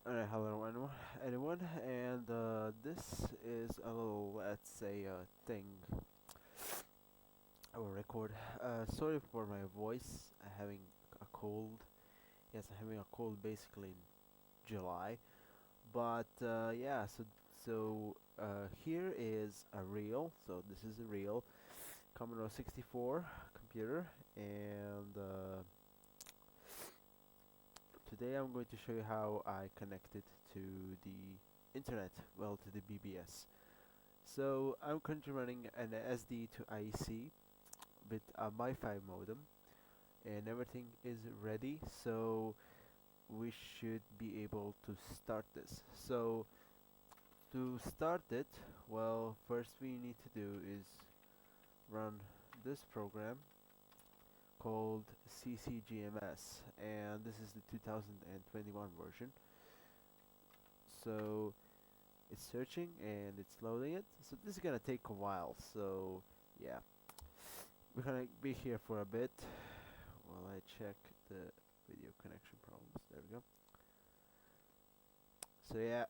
Hello anyone, and this is a little, let's say, thing I will record. Sorry for my voice. I'm having a cold. Yes, I'm having a cold basically in July. But yeah, here is a real. So this is a real Commodore 64 computer, and today I'm going to show you how I connect it to the internet. Well, to the BBS. So I'm currently running an SD to IEC with a Wi-Fi modem, and everything is ready. So we should be able to start this. So to start it, well, first we need to do is run this program called CCGMS, and this is the 2021 version. So it's searching and it's loading it. So this is gonna take a while. So yeah, we're gonna be here for a bit while I check the video connection problems. There we go. So yeah,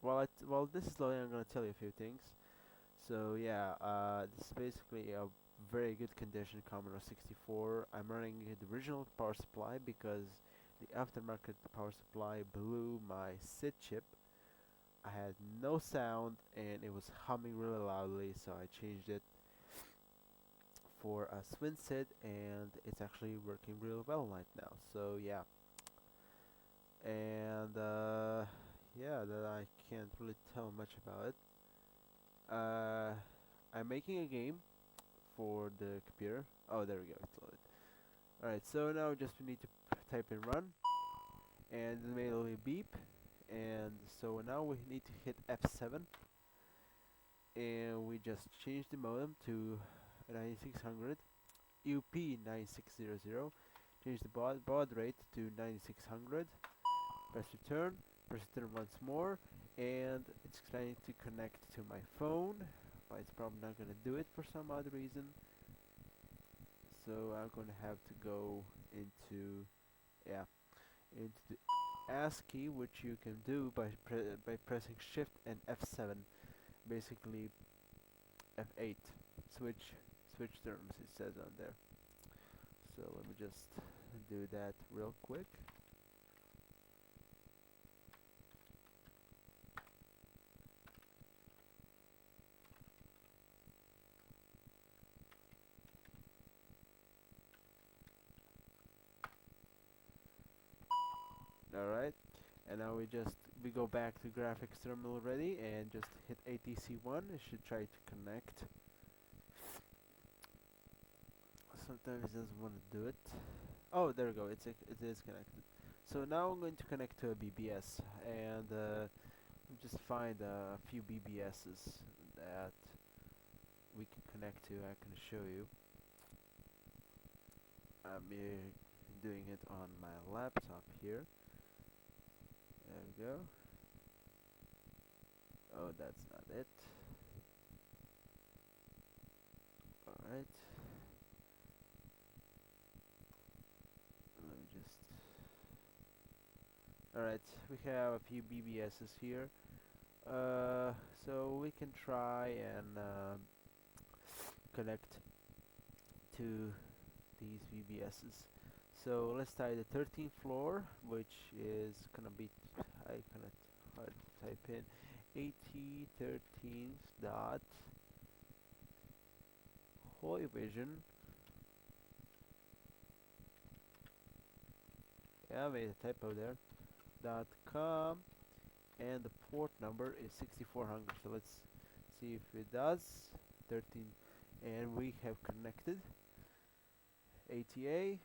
while this is loading, I'm gonna tell you a few things. So yeah, this is basically a very good condition Commodore 64. I'm running the original power supply because the aftermarket power supply blew my SID chip. I had no sound and it was humming really loudly, so I changed it for a Swin SID, and it's actually working real well right now. So yeah, and yeah, that I can't really tell much about it. Uh, I'm making a game for the computer. Oh, there we go, it's loaded. Alright, so now just we need to type in run, and it'll beep, and so now we need to hit F7, and we just change the modem to 9600 UP 9600, change the baud rate to 9600, press return once more, and it's trying to connect to my phone, but it's probably not gonna do it for some odd reason. So I'm gonna have to go into, yeah, into the ASCII, which you can do by pressing Shift and F7, basically F8, switch terms, it says on there. So let me just do that real quick. Alright, and now we go back to graphics terminal ready and just hit ATC1. It should try to connect. Sometimes it doesn't want to do it. Oh, there we go, it is connected. So now I'm going to connect to a BBS, and just find a few BBSes that we can connect to. I can show you. I'm doing it on my laptop here. There we go. Oh, that's not it. Alright. Let me just... Alright, we have a few BBSes here. So we can try and connect to these VBSs. So let's try the 13th floor, which is gonna be, I cannot hard to type in, AT13 dot Hoy Vision. Yeah, I made a typo there. .com, and the port number is 6400. So let's see if it does. 13, and we have connected. ATA,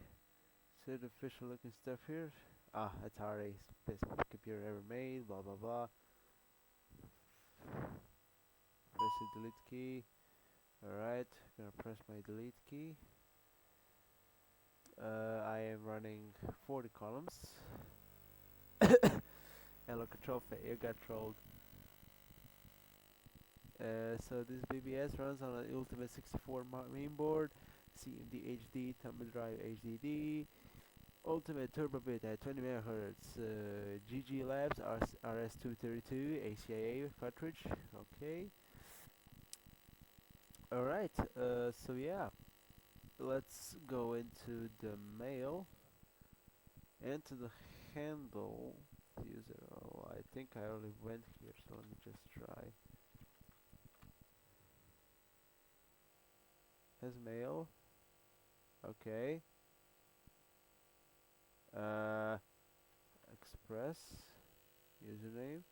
so the official looking stuff here. Ah, that's already best computer ever made. Blah blah blah. Press the delete key. Alright, gonna press my delete key. I am running 40 columns. Hello, control failure, got trolled. So this BBS runs on an Ultimate 64 mainboard, CMD HD, thumb drive HDD, Ultimate Turbo Bit at 20 megahertz. GG Labs RS232 ACIA cartridge. Okay. Alright, so yeah, let's go into the mail, enter the handle user. Oh, I think I already went here, so let me just try. Has mail. Okay. Express username.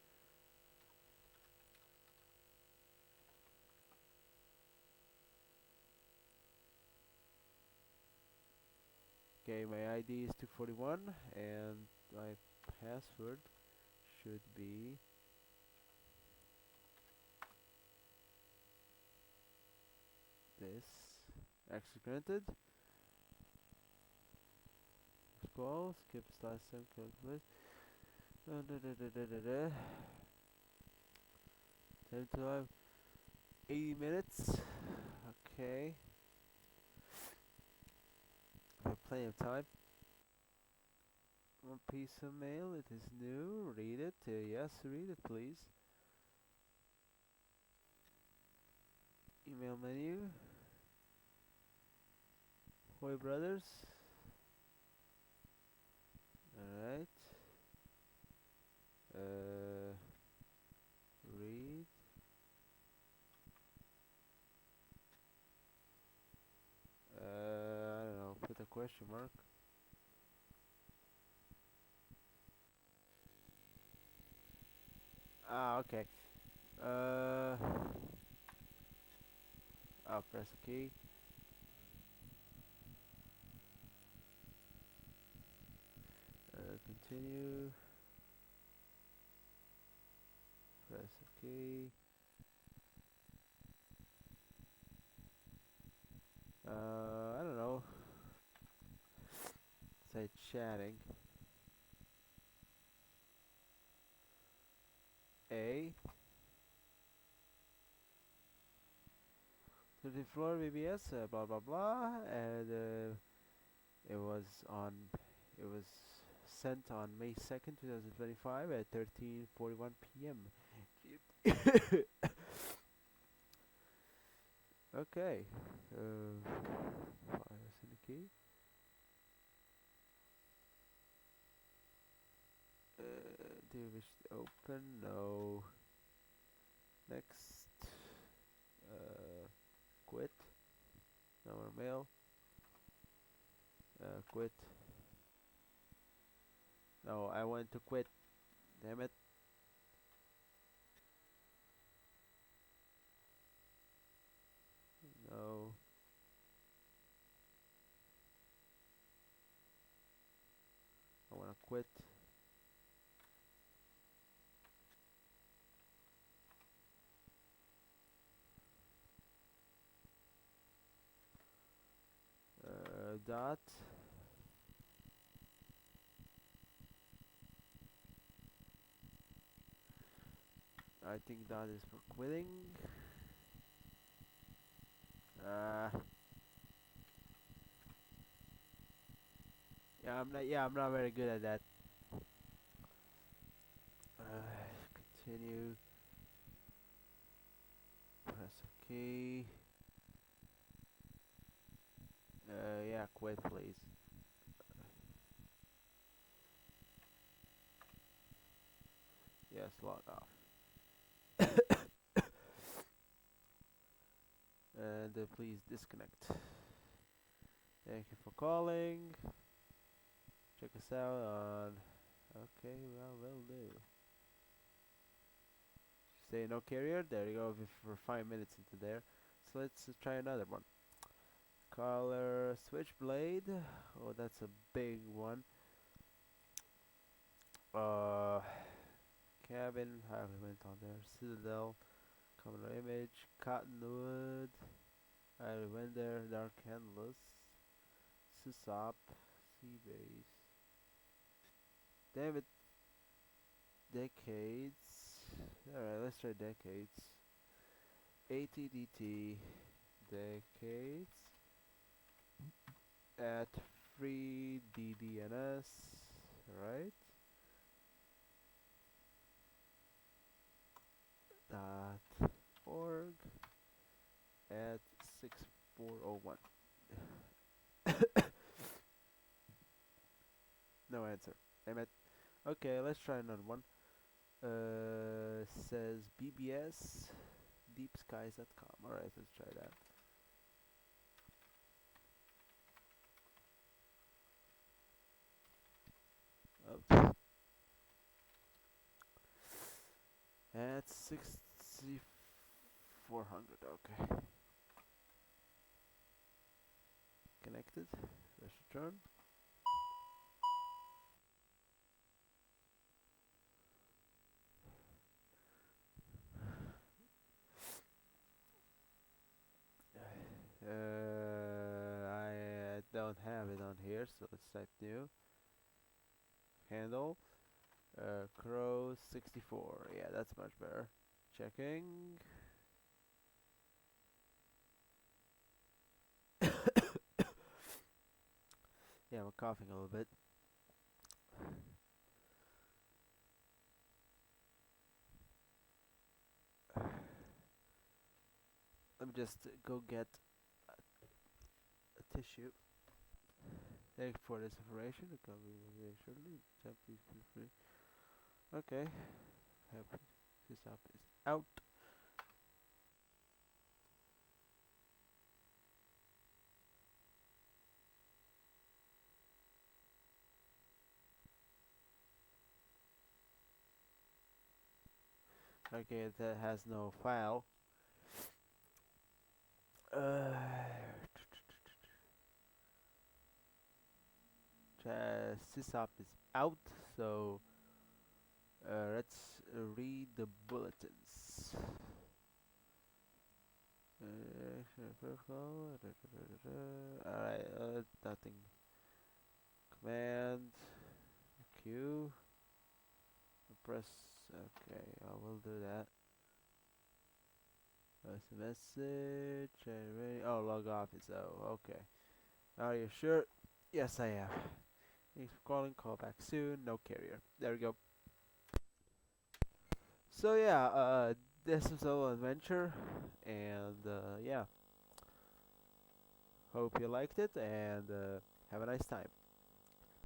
Okay, my ID is 241 and my password should be this. Access granted. Scroll, skip slash sem calculate. Time to have 80 minutes. Okay. We have plenty of time. One piece of mail, it is new. Read it. Yes, read it, please. Email menu. Hoy Brothers. Alright. Read. I don't know, put a question mark. Ah, okay. I'll press a key. Continue. Press a key. I don't know. Say chatting. A. 30th floor BBS, blah blah blah, and it was on. It was sent on May 2nd, 2025 at 13:41 p.m. Okay. Fire in the key. Do you wish to open? No. Next. Quit. No more mail. Quit. No, I want to quit. Damn it. No. I want to quit. Dot. I think that is for quitting. Yeah, I'm not very good at that. Continue. Press OK. Yeah, quit please. Yes, log off. And please disconnect. Thank you for calling. Check us out on. Okay, well, will do. Say no carrier. There you go. For 5 minutes into there. So let's try another one. Color switchblade. Oh, that's a big one. Cabin. I went on there. Citadel. Commodore image. Cottonwood. I went there. Dark canvas. Sysop. Seabase. Damn it. Decades. Alright, let's try decades. ATDT. Decades. At 3 DDNS, right? .org at 6401. No answer. Damn it. Okay, let's try another one. Says BBS DeepSkies.com. Alright, let's try that. Oops. At 6400. Okay. Connected. Press return. I don't have it on here, so let's type new. Handle. Crow 64. Yeah, that's much better. Checking. Yeah, I'm coughing a little bit. Let me just go get a tissue. Thank you for this information. Please feel free. Okay. Happy. This app is out. Okay, that has no file. Sysop is out, so let's read the bulletins. Alright, nothing. Command Q. Press. Okay, I will do that. That's a message. Oh, log off is okay. Are you sure? Yes, I am. Thanks for calling. Call back soon. No carrier. There we go. So yeah, this was a little adventure, and yeah, hope you liked it, and have a nice time.